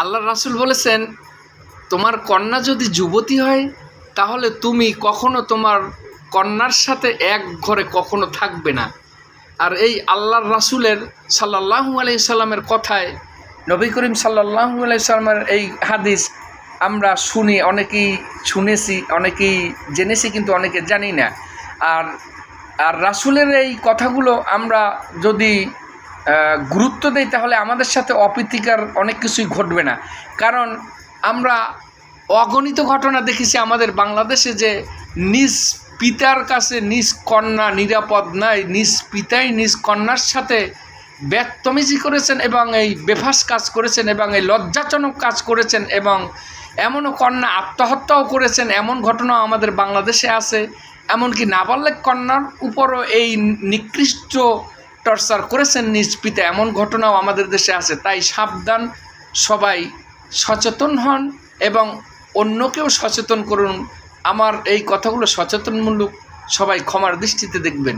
আল্লাহ রাসূল বলেছেন, তোমার কন্যা যদি যুবতী হয় তাহলে তুমি কখনো তোমার কন্যার সাথে এক ঘরে কখনো থাকবে না। আর এই আল্লাহর রাসূলের সাল্লাল্লাহু আলাইহি সাল্লামের কথায়, নবী করিম সাল্লাল্লাহু আলাইহি সাল্লামের এই হাদিস আমরা শুনি, অনেকেই শুনেছি, অনেকেই জেনেছি, কিন্তু অনেকে জানি না। আর আর রাসূলের এই কথাগুলো আমরা যদি গুরুত্ব দেই তাহলে আমাদের সাথে অপ্রীতিকর অনেক কিছুই ঘটবে না। কারণ আমরা অগণিত ঘটনা দেখেছি আমাদের বাংলাদেশে যে নিজ পিতার কাছে নিজ কন্যা নিরাপদ নাই, নিজ পিতাই নিজ কন্যার সাথে বদতমিজি করেছেন এবং এই বেফাস কাজ করেছেন এবং এই লজ্জাজনক কাজ করেছেন এবং এমনও কন্যা আত্মহত্যাও করেছেন। এমন ঘটনাও আমাদের বাংলাদেশে আছে। এমনকি নাবালক কন্যার উপরও এই নিকৃষ্ট টর্চার করেছেন নিজ পিতা, এমন ঘটনাও আমাদের দেশে আছে। তাই সাবধান, সবাই সচেতন হন এবং অন্যকেও সচেতন করুন। আমার এই কথাগুলো সচেতনমূলক, সবাই ক্ষমার দৃষ্টিতে দেখবেন।